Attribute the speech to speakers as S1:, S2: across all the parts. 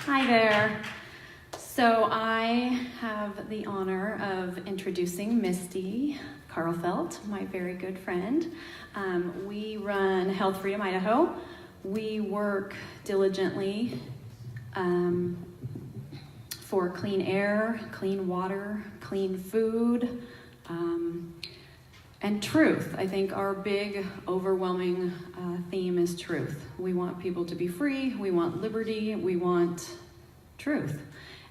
S1: Hi there. So I have the honor of introducing Misty Karlfeldt, my very good friend. We run Health Freedom Idaho. We work diligently for clean air, clean water, clean food, and truth. I think our big, overwhelming theme is truth. We want people to be free, we want liberty, we want truth.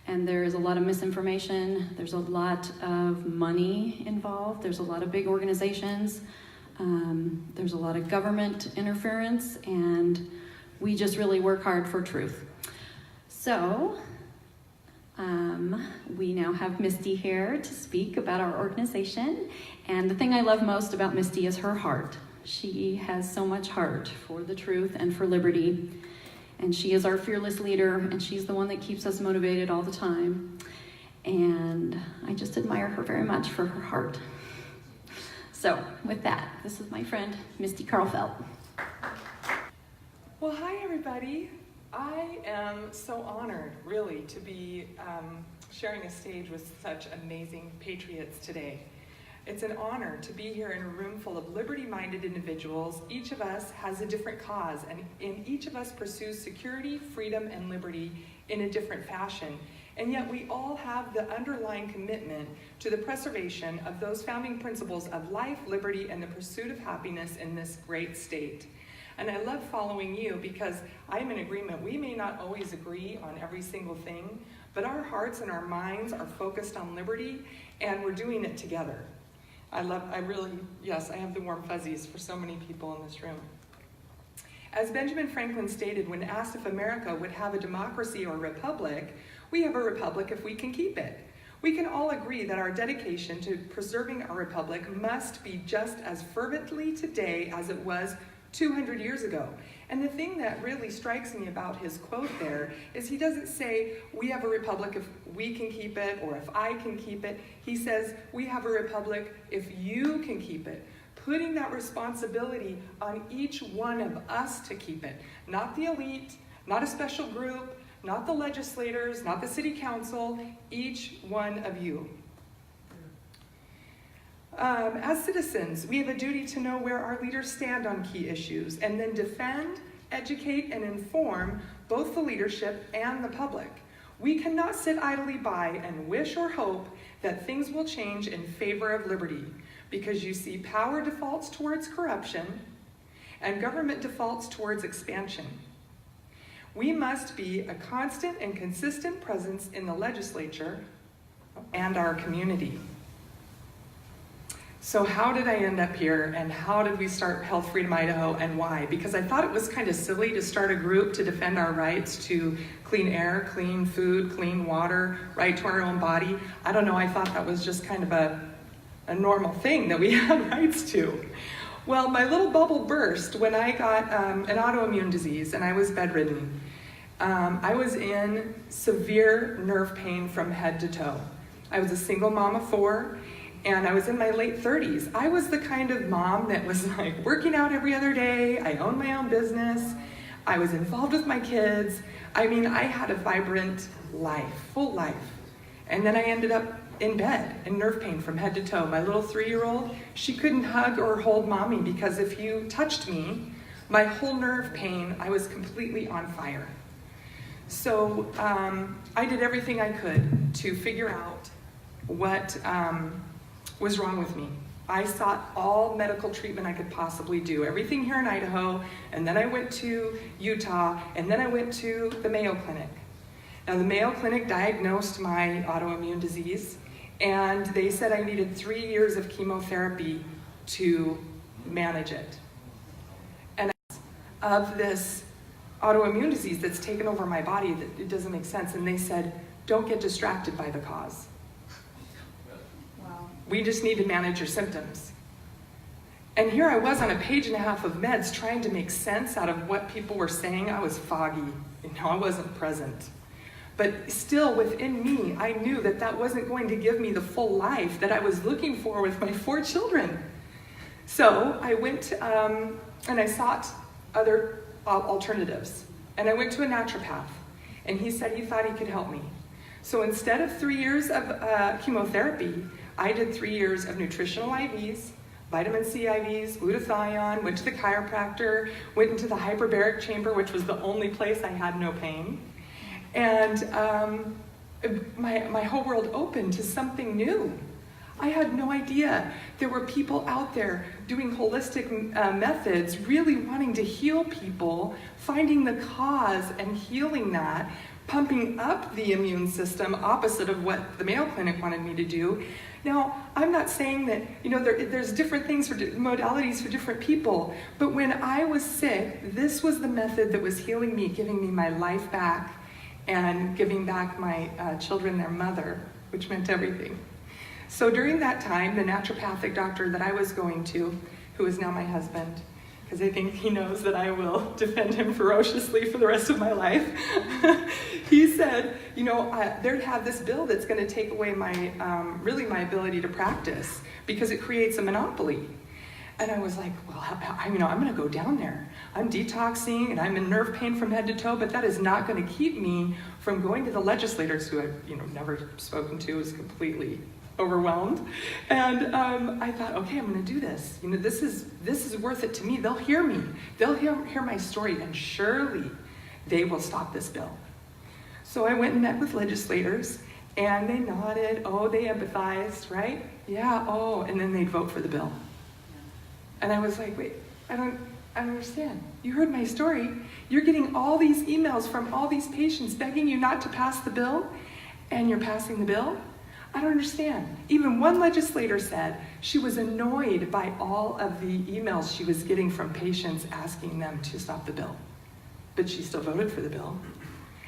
S1: And there is a lot of misinformation, there's a lot of money involved, there's a lot of big organizations, there's a lot of government interference, and we just really work hard for truth. So, we now have Misty here to speak about our organization, and the thing I love most about Misty is her heart. She has so much heart for the truth and for liberty, and she is our fearless leader, and she's the one that keeps us motivated all the time, and I just admire her very much for her heart. So, with that, this is my friend, Misty Karlfeldt.
S2: Well, hi everybody. I am so honored, really, to be sharing a stage with such amazing patriots today. It's an honor to be here in a room full of liberty-minded individuals. Each of us has a different cause, and each of us pursues security, freedom, and liberty in a different fashion. And yet we all have the underlying commitment to the preservation of those founding principles of life, liberty, and the pursuit of happiness in this great state. And I love following you because I'm in agreement. We may not always agree on every single thing, but our hearts and our minds are focused on liberty, and we're doing it together. I have the warm fuzzies for so many people in this room. As Benjamin Franklin stated when asked if America would have a democracy or a republic, we have a republic if we can keep it. We can all agree that our dedication to preserving our republic must be just as fervently today as it was 200 years ago. And the thing that really strikes me about his quote there is he doesn't say, we have a republic if we can keep it or if I can keep it. He says, we have a republic if you can keep it. Putting that responsibility on each one of us to keep it. Not the elite, not a special group, not the legislators, not the city council, each one of you. As citizens, we have a duty to know where our leaders stand on key issues and then defend, educate, and inform both the leadership and the public. We cannot sit idly by and wish or hope that things will change in favor of liberty, because you see power defaults towards corruption and government defaults towards expansion. We must be a constant and consistent presence in the legislature and our community. So how did I end up here, and how did we start Health Freedom Idaho, and why? Because I thought it was kind of silly to start a group to defend our rights to clean air, clean food, clean water, right to our own body. I don't know, I thought that was just kind of a normal thing that we had rights to. Well, my little bubble burst when I got an autoimmune disease and I was bedridden. I was in severe nerve pain from head to toe. I was a single mom of 4, and I was in my late 30s. I was the kind of mom that was like working out every other day. I owned my own business. I was involved with my kids. I mean, I had a vibrant life, full life. And then I ended up in bed in nerve pain from head to toe. My little 3-year-old, she couldn't hug or hold mommy because if you touched me, my whole nerve pain, I was completely on fire. So I did everything I could to figure out what was wrong with me. I sought all medical treatment I could possibly do, everything here in Idaho, and then I went to Utah, and then I went to the Mayo Clinic. Now the Mayo Clinic diagnosed my autoimmune disease, and they said I needed 3 years of chemotherapy to manage it. And of this autoimmune disease that's taken over my body, that it doesn't make sense, and they said, don't get distracted by the cause. We just need to manage your symptoms. And here I was on a page and a half of meds trying to make sense out of what people were saying. I was foggy, I wasn't present. But still within me, I knew that that wasn't going to give me the full life that I was looking for with my 4 children. So I went and I sought other alternatives. And I went to a naturopath. and he said he thought he could help me. So instead of 3 years of chemotherapy, I did 3 years of nutritional IVs, vitamin C IVs, glutathione, went to the chiropractor, went into the hyperbaric chamber, which was the only place I had no pain. And my whole world opened to something new. I had no idea there were people out there doing holistic methods, really wanting to heal people, finding the cause and healing that, pumping up the immune system, opposite of what the Mayo Clinic wanted me to do. Now, I'm not saying that, there's different things for modalities for different people, but when I was sick, this was the method that was healing me, giving me my life back, and giving back my children their mother, which meant everything. So during that time, the naturopathic doctor that I was going to, who is now my husband, because I think he knows that I will defend him ferociously for the rest of my life, he said, they'd have this bill that's going to take away my ability to practice because it creates a monopoly. And I was like, well, I'm going to go down there. I'm detoxing and I'm in nerve pain from head to toe, but that is not going to keep me from going to the legislators who I've never spoken to, was completely overwhelmed. And I thought, okay, I'm going to do this. This is worth it to me. They'll hear me. They'll hear my story, and surely they will stop this bill. So I went and met with legislators, and they nodded. Oh, they empathized, right? Yeah. Oh, and then they'd vote for the bill. And I was like, wait, I don't understand. You heard my story. You're getting all these emails from all these patients begging you not to pass the bill, and you're passing the bill? I don't understand. Even one legislator said she was annoyed by all of the emails she was getting from patients asking them to stop the bill. But she still voted for the bill.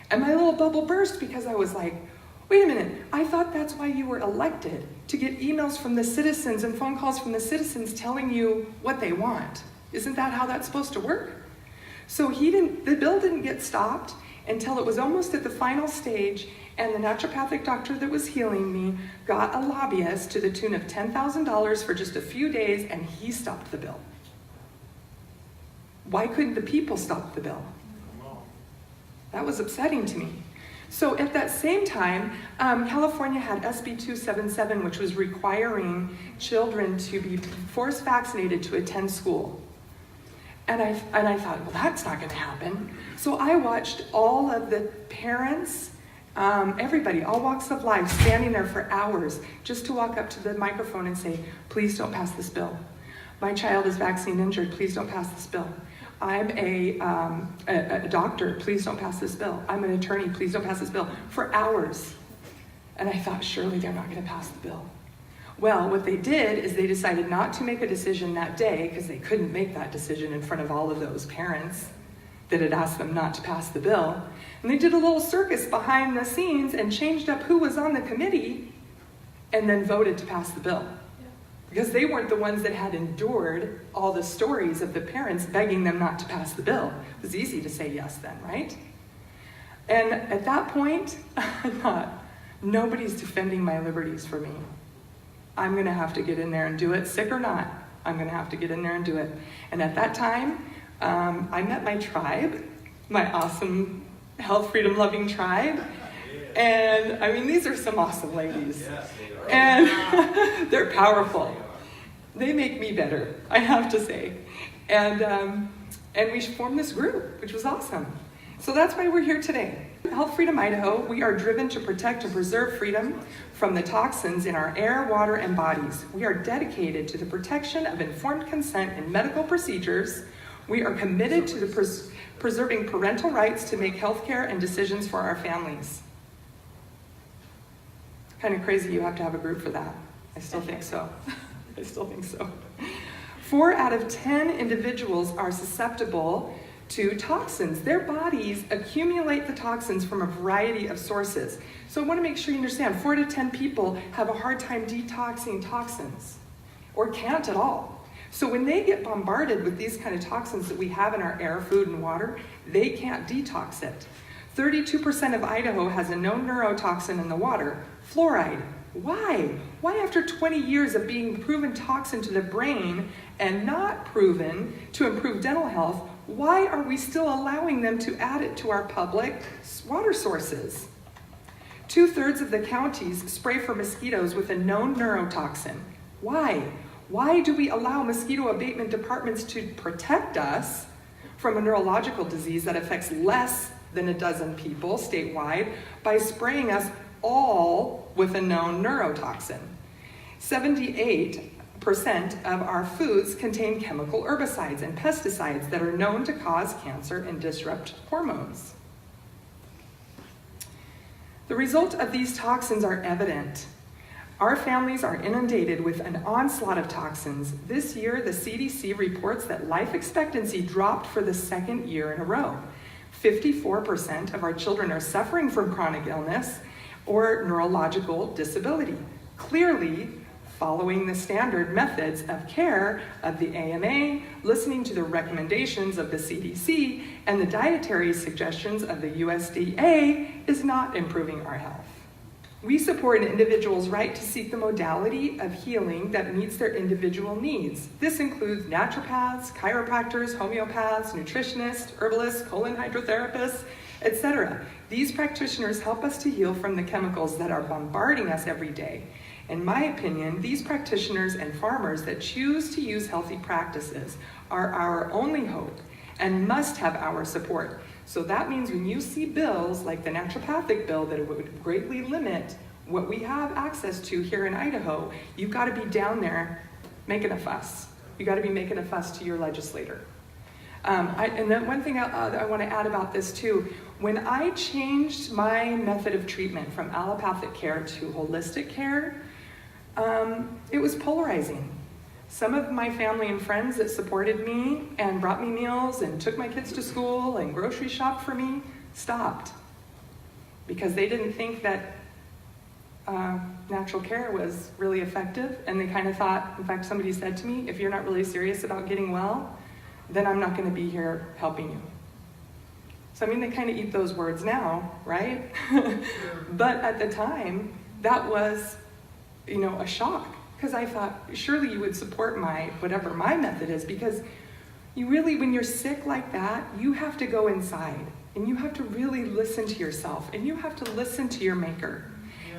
S2: And my little bubble burst because I was like, wait a minute, I thought that's why you were elected, to get emails from the citizens and phone calls from the citizens telling you what they want. Isn't that how that's supposed to work? So the bill didn't get stopped until it was almost at the final stage, and the naturopathic doctor that was healing me got a lobbyist to the tune of $10,000 for just a few days, and he stopped the bill. Why couldn't the people stop the bill? That was upsetting to me. So at that same time, California had SB 277, which was requiring children to be force vaccinated to attend school. And I thought, well, that's not going to happen. So I watched all of the parents, everybody, all walks of life, standing there for hours just to walk up to the microphone and say, please don't pass this bill. My child is vaccine injured, please don't pass this bill. I'm a doctor, please don't pass this bill. I'm an attorney, please don't pass this bill. For hours. And I thought, surely they're not going to pass the bill. Well, what they did is they decided not to make a decision that day, because they couldn't make that decision in front of all of those parents that had asked them not to pass the bill. And they did a little circus behind the scenes and changed up who was on the committee and then voted to pass the bill. Because they weren't the ones that had endured all the stories of the parents begging them not to pass the bill. It was easy to say yes then, right? And at that point, I thought, nobody's defending my liberties for me. I'm going to have to get in there and do it, sick or not. I'm going to have to get in there and do it. And at that time, I met my tribe, my awesome health freedom loving tribe. And I mean, these are some awesome ladies. And they're powerful. They make me better, I have to say. And we formed this group, which was awesome. So that's why we're here today. Health Freedom Idaho, we are driven to protect and preserve freedom from the toxins in our air, water, and bodies. We are dedicated to the protection of informed consent in medical procedures. We are committed to the preserving parental rights to make healthcare and decisions for our families. Kind of crazy you have to have a group for that. I still think so. I still think so. 4 out of 10 individuals are susceptible to toxins. Their bodies accumulate the toxins from a variety of sources. So I want to make sure you understand, 4 to 10 people have a hard time detoxing toxins, or can't at all. So when they get bombarded with these kind of toxins that we have in our air, food, and water, they can't detox it. 32% of Idaho has a known neurotoxin in the water, fluoride. Why? Why after 20 years of being proven toxin to the brain and not proven to improve dental health, why are we still allowing them to add it to our public water sources? 2/3 of the counties spray for mosquitoes with a known neurotoxin. Why? Why do we allow mosquito abatement departments to protect us from a neurological disease that affects less than a dozen people statewide by spraying us all with a known neurotoxin? 78% of our foods contain chemical herbicides and pesticides that are known to cause cancer and disrupt hormones. The result of these toxins are evident. Our families are inundated with an onslaught of toxins. This year, the CDC reports that life expectancy dropped for the second year in a row. 54% of our children are suffering from chronic illness or neurological disability. Clearly, following the standard methods of care of the AMA, listening to the recommendations of the CDC, and the dietary suggestions of the USDA is not improving our health. We support an individual's right to seek the modality of healing that meets their individual needs. This includes naturopaths, chiropractors, homeopaths, nutritionists, herbalists, colon hydrotherapists, etc. These practitioners help us to heal from the chemicals that are bombarding us every day. In my opinion, these practitioners and farmers that choose to use healthy practices are our only hope and must have our support. So that means when you see bills like the naturopathic bill that would greatly limit what we have access to here in Idaho, you've got to be down there making a fuss. You got to be making a fuss to your legislator. And then one thing I want to add about this too, when I changed my method of treatment from allopathic care to holistic care, it was polarizing. Some of my family and friends that supported me and brought me meals and took my kids to school and grocery shopped for me stopped because they didn't think that natural care was really effective, and they kind of thought, in fact, somebody said to me, if you're not really serious about getting well, then I'm not going to be here helping you. So I mean, they kind of eat those words now, right? But at the time, that was, a shock. Because I thought, surely you would support whatever my method is, because you really, when you're sick like that, you have to go inside and you have to really listen to yourself and you have to listen to your maker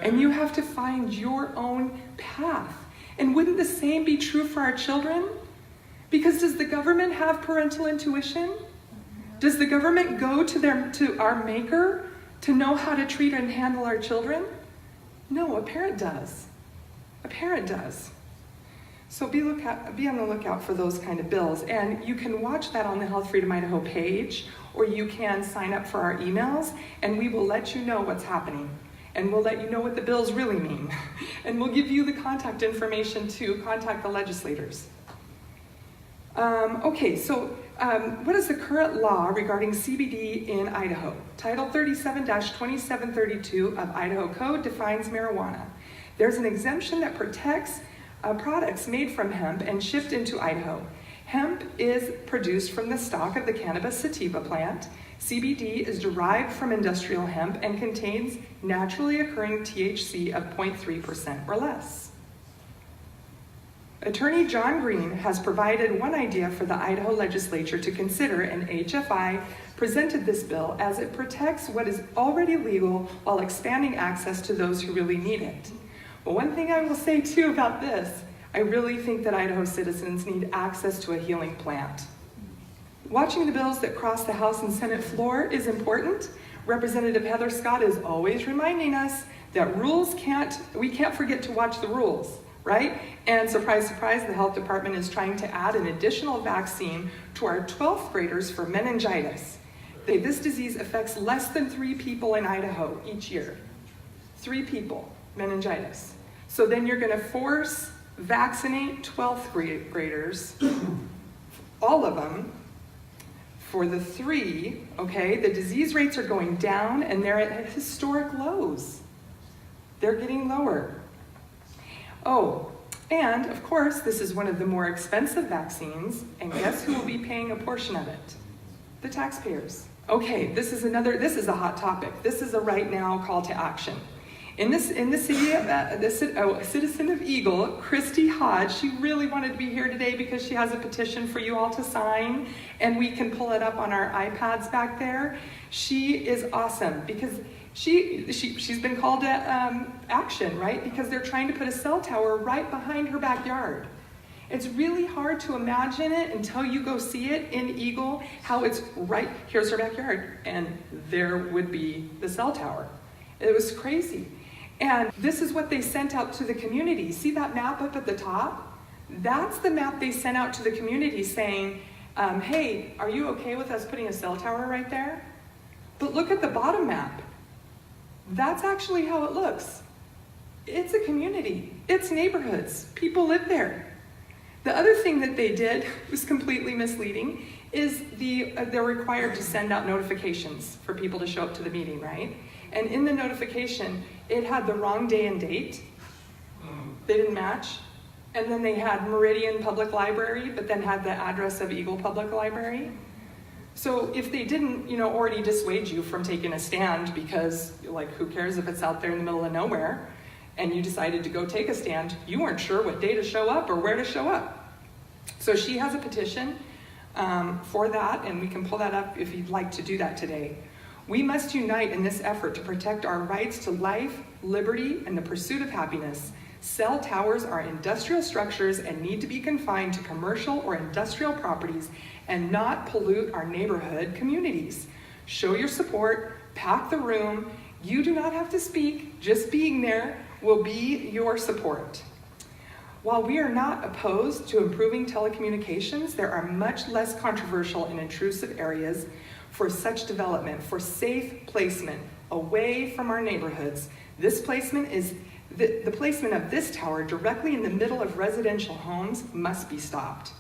S2: and you have to find your own path. And wouldn't the same be true for our children? Because does the government have parental intuition? Does the government go to our maker to know how to treat and handle our children? No, a parent does. A parent does. So be on the lookout for those kind of bills. And you can watch that on the Health Freedom Idaho page, or you can sign up for our emails, and we will let you know what's happening. And we'll let you know what the bills really mean. And we'll give you the contact information to contact the legislators. What is the current law regarding CBD in Idaho? Title 37-2732 of Idaho Code defines marijuana. There's an exemption that protects products made from hemp and shipped into Idaho. Hemp is produced from the stalk of the cannabis sativa plant. CBD is derived from industrial hemp and contains naturally occurring THC of 0.3% or less. Attorney John Green has provided one idea for the Idaho legislature to consider, and HFI presented this bill as it protects what is already legal while expanding access to those who really need it. But one thing I will say too about this, I really think that Idaho citizens need access to a healing plant. Watching the bills that cross the House and Senate floor is important. Representative Heather Scott is always reminding us that we can't forget to watch the rules, right? And surprise, surprise, the health department is trying to add an additional vaccine to our 12th graders for meningitis. This disease affects less than 3 people in Idaho each year. 3 people, meningitis. So then you're going to force vaccinate 12th graders, all of them, for the 3, okay? The disease rates are going down and they're at historic lows. They're getting lower. Oh, and of course, this is one of the more expensive vaccines, and guess who will be paying a portion of it? The taxpayers. Okay, this is a hot topic. This is a right now call to action. In the city of, a citizen of Eagle, Christy Hodge, she really wanted to be here today because she has a petition for you all to sign, and we can pull it up on our iPads back there. She is awesome because she's been called to action, right? Because they're trying to put a cell tower right behind her backyard. It's really hard to imagine it until you go see it in Eagle, how it's right, here's her backyard, and there would be the cell tower. It was crazy. And this is what they sent out to the community. See that map up at the top? That's the map they sent out to the community saying, hey, are you okay with us putting a cell tower right there? But look at the bottom map. That's actually how it looks. It's a community. It's neighborhoods. People live there. The other thing that they did was completely misleading is they're required to send out notifications for people to show up to the meeting, right? And in the notification, it had the wrong day and date. They didn't match. And then they had Meridian Public Library, but then had the address of Eagle Public Library. So if they didn't, already dissuade you from taking a stand because, who cares if it's out there in the middle of nowhere, and you decided to go take a stand, you weren't sure what day to show up or where to show up. So she has a petition for that, and we can pull that up if you'd like to do that today. We must unite in this effort to protect our rights to life, liberty, and the pursuit of happiness. Cell towers are industrial structures and need to be confined to commercial or industrial properties and not pollute our neighborhood communities. Show your support, pack the room. You do not have to speak, just being there will be your support. While we are not opposed to improving telecommunications, there are much less controversial and intrusive areas for such development, for safe placement away from our neighborhoods. This placement is the placement of this tower directly in the middle of residential homes must be stopped.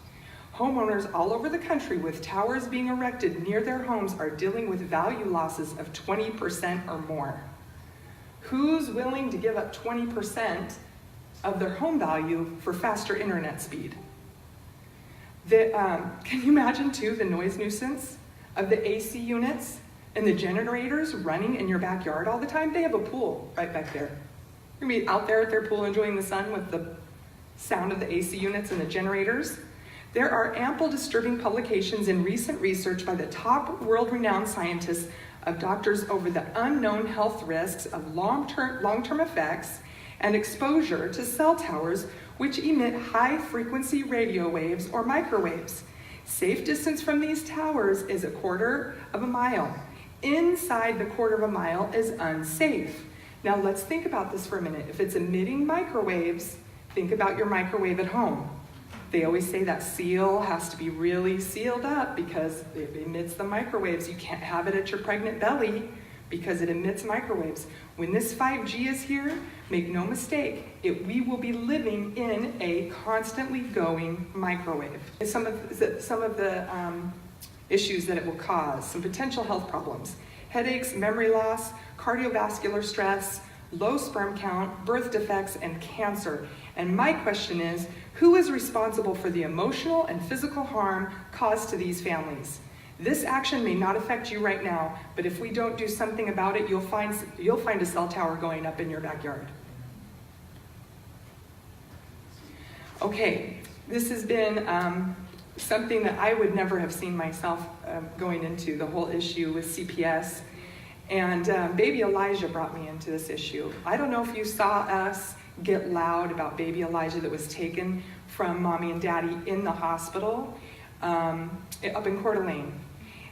S2: Homeowners all over the country with towers being erected near their homes are dealing with value losses of 20% or more. Who's willing to give up 20% of their home value for faster internet speed? Can you imagine too the noise nuisance of the AC units and the generators running in your backyard all the time? They have a pool right back there. You're gonna be out there at their pool enjoying the sun with the sound of the AC units and the generators. There are ample disturbing publications in recent research by the top world-renowned scientists of doctors over the unknown health risks of long-term effects and exposure to cell towers which emit high-frequency radio waves or microwaves. Safe distance from these towers is 1/4 of a mile. Inside the 1/4 of a mile is unsafe. Now let's think about this for a minute. If it's emitting microwaves, think about your microwave at home. They always say that seal has to be really sealed up because it emits the microwaves. You can't have it at your pregnant belly because it emits microwaves. When this 5G is here, make no mistake, we will be living in a constantly going microwave. Some of the issues that it will cause, some potential health problems: headaches, memory loss, cardiovascular stress, low sperm count, birth defects, and cancer. And my question is, who is responsible for the emotional and physical harm caused to these families? This action may not affect you right now, but if we don't do something about it, you'll find a cell tower going up in your backyard. Okay, this has been something that I would never have seen myself going into, the whole issue with CPS. And baby Elijah brought me into this issue. I don't know if you saw us get loud about baby Elijah that was taken from mommy and daddy in the hospital up in Coeur d'Alene.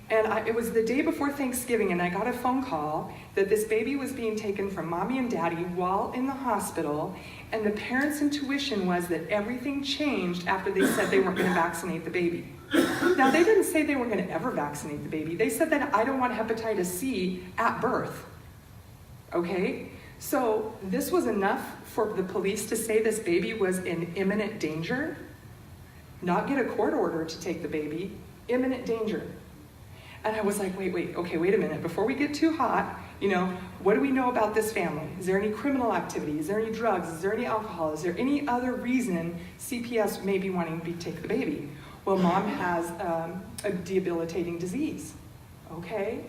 S2: And it was the day before Thanksgiving, and I got a phone call that this baby was being taken from mommy and daddy while in the hospital, and the parents' intuition was that everything changed after they said they weren't going to vaccinate the baby. Now, they didn't say they weren't going to ever vaccinate the baby. They said that I don't want hepatitis C at birth. Okay? So this was enough for the police to say this baby was in imminent danger, not get a court order to take the baby, imminent danger. And I was like, wait a minute. Before we get too hot, what do we know about this family? Is there any criminal activity? Is there any drugs? Is there any alcohol? Is there any other reason CPS may be wanting to take the baby? Well, mom has a debilitating disease. Okay.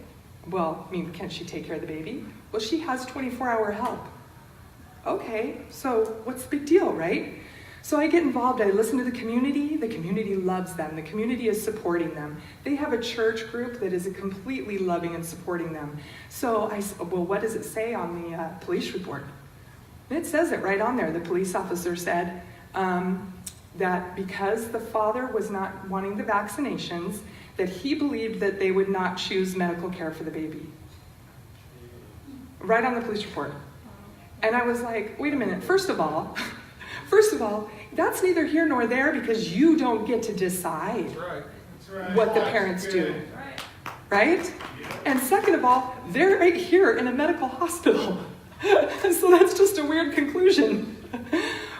S2: Well, can she take care of the baby? Well, she has 24-hour help. okay, so what's the big deal, right? So I get involved, I listen to the community loves them, the community is supporting them. They have a church group that is completely loving and supporting them. So I said, well, what does it say on the police report? And it says it right on there. The police officer said that because the father was not wanting the vaccinations, that he believed that they would not choose medical care for the baby. Right on the police report. And I was like, wait a minute, first of all, that's neither here nor there because you don't get to decide what the parents do. Right? And second of all, they're right here in a medical hospital. So that's just a weird conclusion.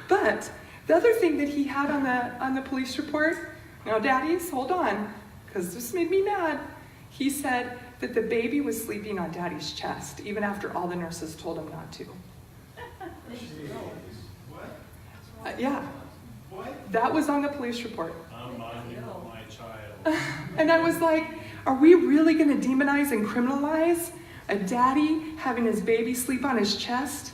S2: But the other thing that he had on the police report, now daddies, hold on, because this made me mad. He said that the baby was sleeping on daddy's chest, even after all the nurses told him not to. Yeah. What? That was on the police report.
S3: I'm minding my child.
S2: And I was like, are we really going to demonize and criminalize a daddy having his baby sleep on his chest?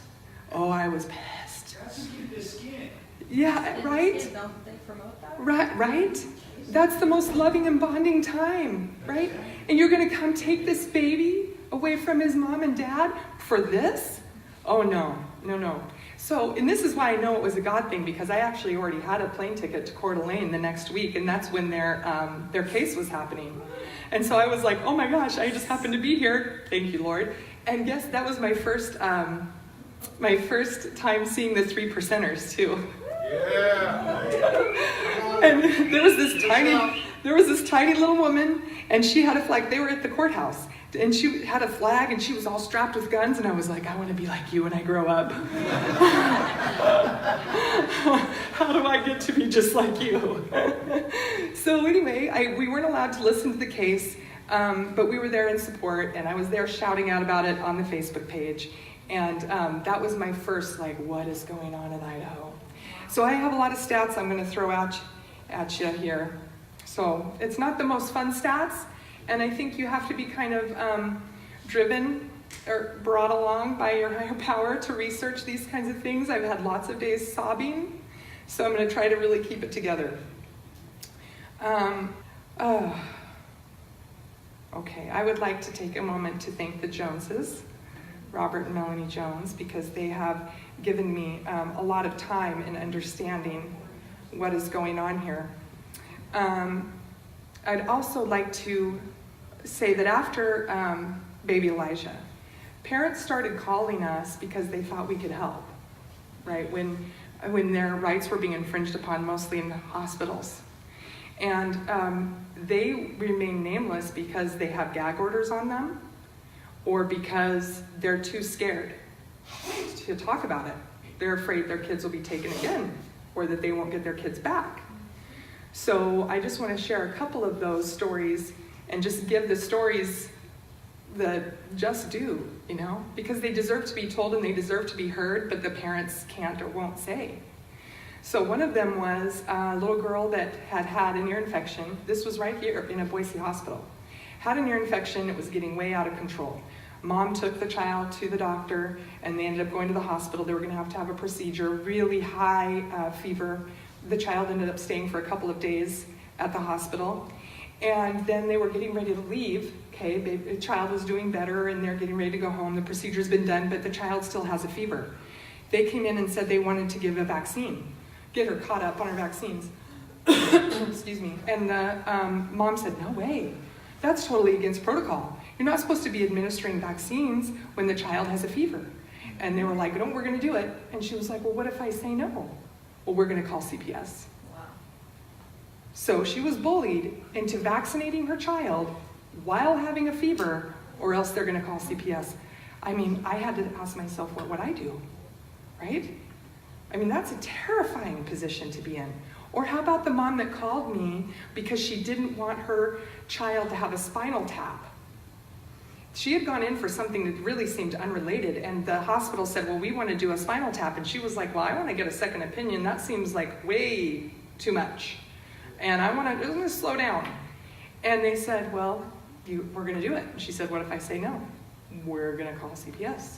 S2: Oh, I was pissed.
S3: That's to keep his skin.
S2: Yeah, right?
S4: Don't they promote that?
S2: Right? That's the most loving and bonding time, right? And you're going to come take this baby away from his mom and dad for this? Oh, no. So, and this is why I know it was a God thing, because I actually already had a plane ticket to Coeur d'Alene the next week, and that's when their case was happening. And so I was like, oh my gosh, I just happened to be here. Thank you, Lord. And guess that was my first time seeing the 3%ers too.
S3: Yeah.
S2: And there was this tiny little woman, and she had a flag. They were at the courthouse, and she had a flag, and she was all strapped with guns, and I was like, I want to be like you when I grow up. How do I get to be just like you? So anyway, we weren't allowed to listen to the case, but we were there in support, and I was there shouting out about it on the Facebook page. And that was my first, what is going on in Idaho? So I have a lot of stats I'm going to throw at you here. So it's not the most fun stats, and I think you have to be kind of driven or brought along by your higher power to research these kinds of things. I've had lots of days sobbing, so I'm going to try to really keep it together. Okay, I would like to take a moment to thank the Joneses, Robert and Melanie Jones, because they have given me a lot of time in understanding what is going on here. I'd also like to say that after baby Elijah, parents started calling us because they thought we could help, right? When their rights were being infringed upon, mostly in the hospitals. And they remain nameless because they have gag orders on them, or because they're too scared to talk about it. They're afraid their kids will be taken again, or that they won't get their kids back. So I just want to share a couple of those stories and just give the stories the just due, because they deserve to be told and they deserve to be heard, but the parents can't or won't say. So one of them was a little girl that had an ear infection. This was right here in a Boise hospital. Had an ear infection, it was getting way out of control. Mom took the child to the doctor, and they ended up going to the hospital. They were going to have a procedure, really high fever. The child ended up staying for a couple of days at the hospital. And then they were getting ready to leave. Okay, the child was doing better, and they're getting ready to go home. The procedure's been done, but the child still has a fever. They came in and said they wanted to give a vaccine, get her caught up on her vaccines. Excuse me. And the mom said, no way. That's totally against protocol. You're not supposed to be administering vaccines when the child has a fever. And they were like, no, we're going to do it. And she was like, well, what if I say no? Well, we're going to call CPS.
S4: Wow.
S2: So she was bullied into vaccinating her child while having a fever, or else they're going to call CPS. I mean, I had to ask myself, what would I do? Right? I mean, that's a terrifying position to be in. Or how about the mom that called me because she didn't want her child to have a spinal tap? She had gone in for something that really seemed unrelated, and the hospital said, well, we want to do a spinal tap. And she was like, well, I want to get a second opinion. That seems like way too much. And I'm going to slow down. And they said, well, we're going to do it. And she said, what if I say no? We're going to call CPS.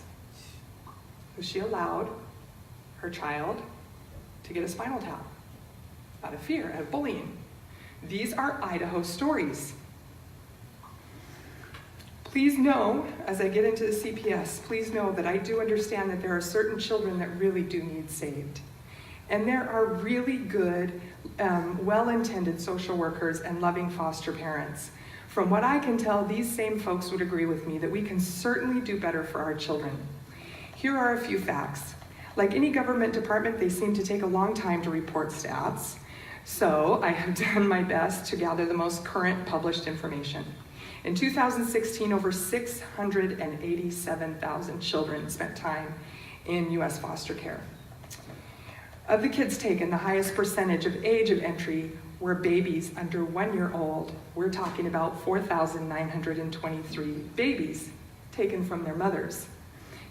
S2: So she allowed her child to get a spinal tap out of fear, out of bullying. These are Idaho stories. Please know, as I get into the CPS, please know that I do understand that there are certain children that really do need saved. And there are really good, well-intended social workers and loving foster parents. From what I can tell, these same folks would agree with me that we can certainly do better for our children. Here are a few facts. Like any government department, they seem to take a long time to report stats. So I have done my best to gather the most current published information. In 2016, over 687,000 children spent time in U.S. foster care. Of the kids taken, the highest percentage of age of entry were babies under 1 year old. We're talking about 4,923 babies taken from their mothers.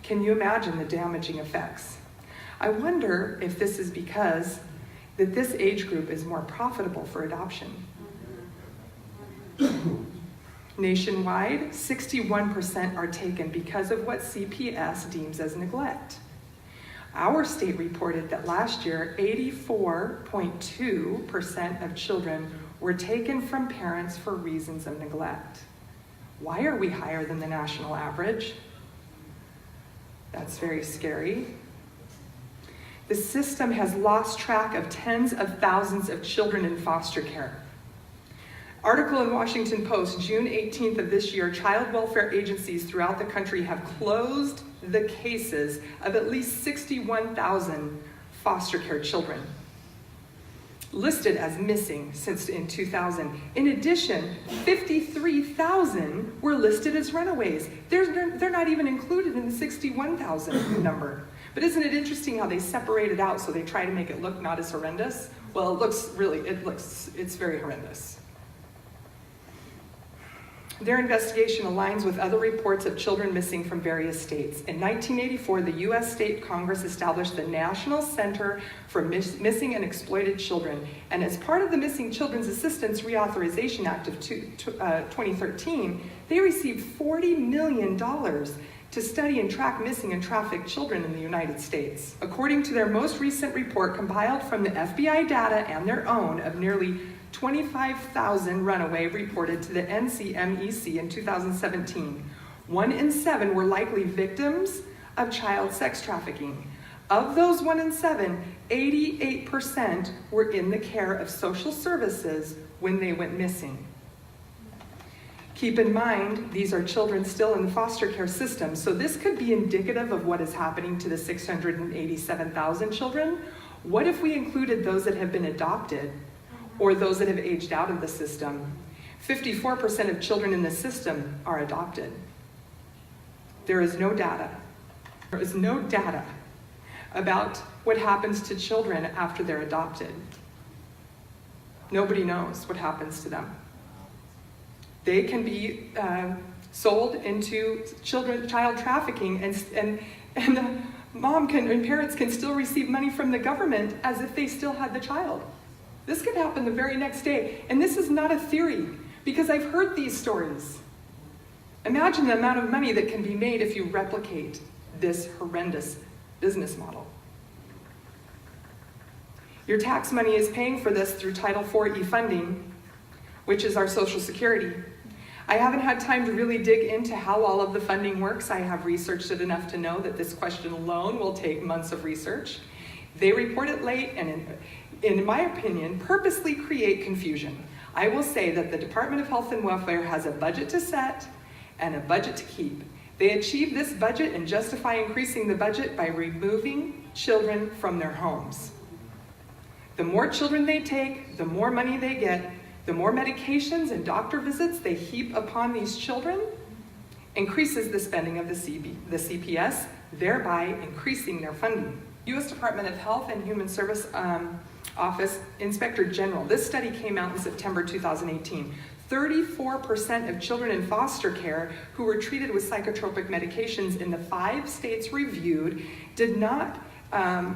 S2: Can you imagine the damaging effects? I wonder if this is because that this age group is more profitable for adoption. Nationwide, 61% are taken because of what CPS deems as neglect. Our state reported that last year, 84.2% of children were taken from parents for reasons of neglect. Why are we higher than the national average? That's very scary. The system has lost track of tens of thousands of children in foster care. Article in Washington Post, June 18th of this year, child welfare agencies throughout the country have closed the cases of at least 61,000 foster care children listed as missing since in 2000. In addition, 53,000 were listed as runaways. They're not even included in the 61,000 number. But isn't it interesting how they separate it out so they try to make it look not as horrendous? Well, it's very horrendous. Their investigation aligns with other reports of children missing from various states. In 1984, the U.S. State Congress established the National Center for Missing and Exploited Children, and as part of the Missing Children's Assistance Reauthorization Act of 2013, they received $40 million to study and track missing and trafficked children in the United States. According to their most recent report compiled from the FBI data and their own of nearly 25,000 runaway reported to the NCMEC in 2017. 1 in 7 were likely victims of child sex trafficking. Of those 1 in 7, 88% were in the care of social services when they went missing. Keep in mind, these are children still in the foster care system, so this could be indicative of what is happening to the 687,000 children. What if we included those that have been adopted or those that have aged out of the system? 54% of children in the system are adopted. There is no data. There is no data about what happens to children after they're adopted. Nobody knows what happens to them. They can be sold into child trafficking, and the mom and parents can still receive money from the government as if they still had the child. This could happen the very next day. And this is not a theory, because I've heard these stories. Imagine the amount of money that can be made if you replicate this horrendous business model. Your tax money is paying for this through Title IV e-funding, which is our Social Security. I haven't had time to really dig into how all of the funding works. I have researched it enough to know that this question alone will take months of research. They report it late and, in my opinion, purposely create confusion. I will say that the Department of Health and Welfare has a budget to set and a budget to keep. They achieve this budget and justify increasing the budget by removing children from their homes. The more children they take, the more money they get, the more medications and doctor visits they heap upon these children, increases the spending of the CPS, thereby increasing their funding. U.S. Department of Health and Human Service Office Inspector General. This study came out in September 2018. 34% of children in foster care who were treated with psychotropic medications in the 5 states reviewed did not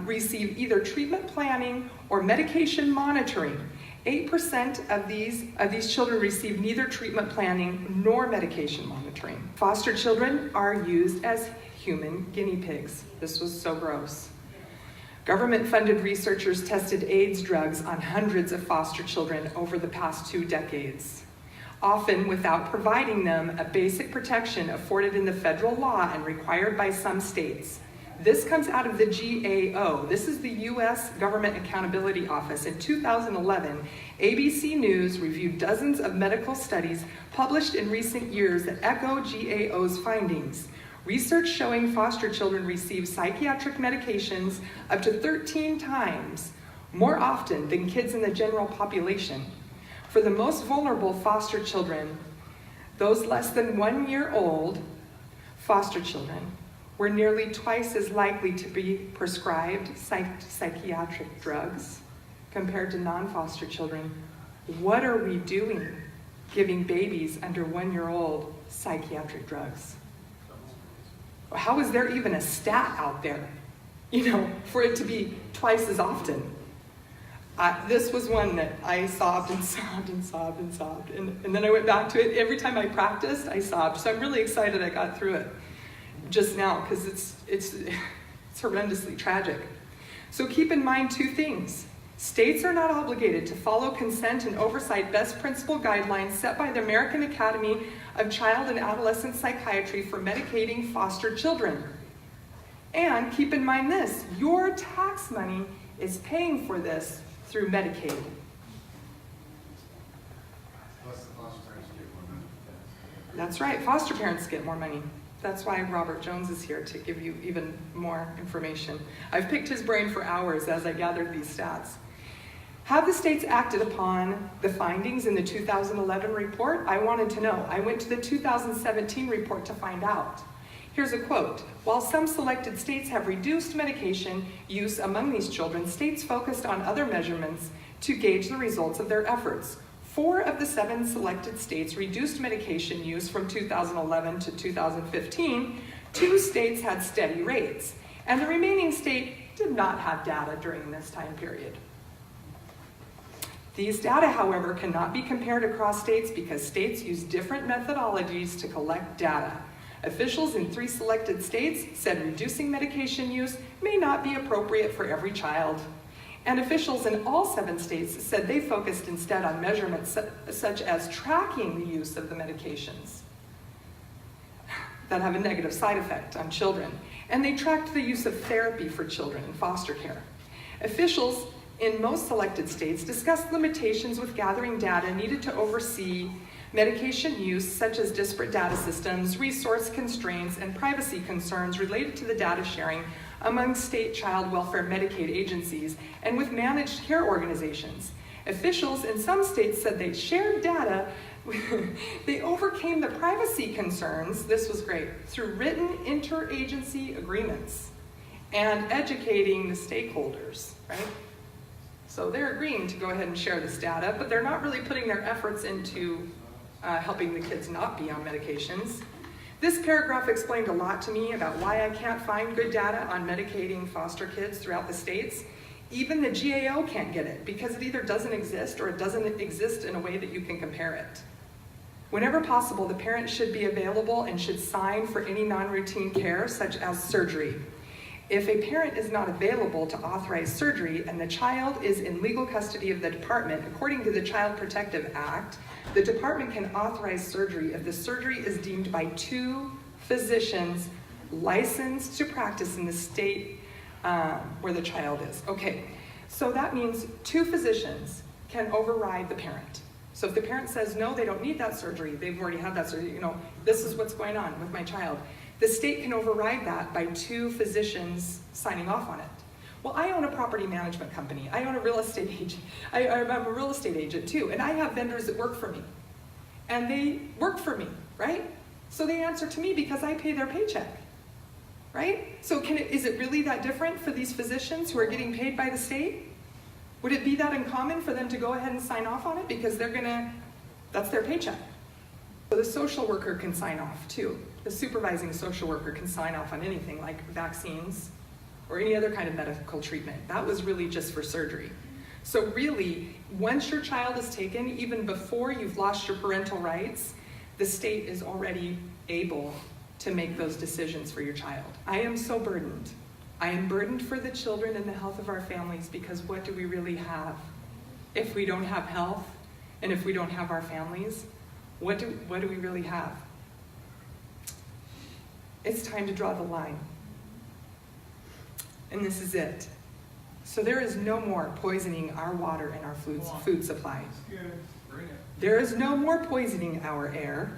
S2: receive either treatment planning or medication monitoring. 8% of these children received neither treatment planning nor medication monitoring. Foster children are used as human guinea pigs. This was so gross. Government-funded researchers tested AIDS drugs on hundreds of foster children over the past 2 decades, often without providing them a basic protection afforded in the federal law and required by some states. This comes out of the GAO. This is the U.S. Government Accountability Office. In 2011, ABC News reviewed dozens of medical studies published in recent years that echo GAO's findings. Research showing foster children receive psychiatric medications up to 13 times more often than kids in the general population. For the most vulnerable foster children, those less than 1 year old foster children, were nearly twice as likely to be prescribed psychiatric drugs compared to non-foster children. What are we doing giving babies under 1 year old psychiatric drugs? How is there even a stat out there, for it to be twice as often? This was one that I sobbed and sobbed and sobbed and sobbed. And then I went back to it. Every time I practiced, I sobbed. So I'm really excited I got through it just now, because it's horrendously tragic. So keep in mind 2 things. States are not obligated to follow consent and oversight best principle guidelines set by the American Academy of Child and Adolescent Psychiatry for medicating foster children. And keep in mind this, your tax money is paying for this through Medicaid. That's right, foster parents get more money. That's why Robert Jones is here, to give you even more information. I've picked his brain for hours as I gathered these stats. Have the states acted upon the findings in the 2011 report? I wanted to know. I went to the 2017 report to find out. Here's a quote. While some selected states have reduced medication use among these children, states focused on other measurements to gauge the results of their efforts. 4 of the 7 selected states reduced medication use from 2011 to 2015. 2 states had steady rates, and the remaining state did not have data during this time period. These data, however, cannot be compared across states because states use different methodologies to collect data. Officials in 3 selected states said reducing medication use may not be appropriate for every child. And officials in all 7 states said they focused instead on measurements such as tracking the use of the medications that have a negative side effect on children. And they tracked the use of therapy for children in foster care. Officials in most selected states discussed limitations with gathering data needed to oversee medication use, such as disparate data systems, resource constraints, and privacy concerns related to the data sharing among state child welfare Medicaid agencies and with managed care organizations. Officials in some states said they shared data, they overcame the privacy concerns, this was great, through written interagency agreements and educating the stakeholders, right? So they're agreeing to go ahead and share this data, but they're not really putting their efforts into helping the kids not be on medications. This paragraph explained a lot to me about why I can't find good data on medicating foster kids throughout the states. Even the GAO can't get it because it either doesn't exist or it doesn't exist in a way that you can compare it. Whenever possible, the parent should be available and should sign for any non-routine care, such as surgery. If a parent is not available to authorize surgery and the child is in legal custody of the department, according to the Child Protective Act, the department can authorize surgery if the surgery is deemed by 2 physicians licensed to practice in the state where the child is. Okay, so that means 2 physicians can override the parent. So if the parent says, no, they don't need that surgery, they've already had that surgery, this is what's going on with my child. The state can override that by 2 physicians signing off on it. Well, I own a property management company. I own a real estate agent. I'm a real estate agent too, and I have vendors that work for me. And they work for me, right? So they answer to me because I pay their paycheck, right? So is it really that different for these physicians who are getting paid by the state? Would it be that uncommon for them to go ahead and sign off on it because that's their paycheck? So the social worker can sign off too. The supervising social worker can sign off on anything like vaccines or any other kind of medical treatment. That was really just for surgery. So really, once your child is taken, even before you've lost your parental rights, the state is already able to make those decisions for your child. I am so burdened I am burdened for the children and the health of our families, because what do we really have? If we don't have health, and if we don't have our families, what do we really have? It's time to draw the line. And this is it. So there is no more poisoning our water and our food supply.
S3: That's good. Bring it.
S2: There is no more poisoning our air.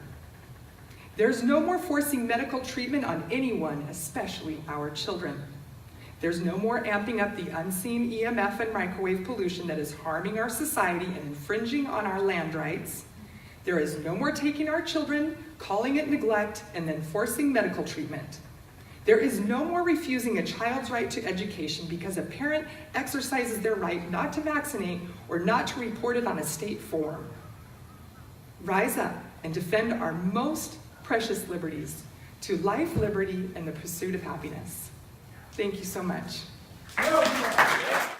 S2: There's no more forcing medical treatment on anyone, especially our children. There's no more amping up the unseen EMF and microwave pollution that is harming our society and infringing on our land rights. There is no more taking our children, calling it neglect, and then forcing medical treatment. There is no more refusing a child's right to education because a parent exercises their right not to vaccinate or not to report it on a state form. Rise up and defend our most precious liberties to life, liberty, and the pursuit of happiness. Thank you so much.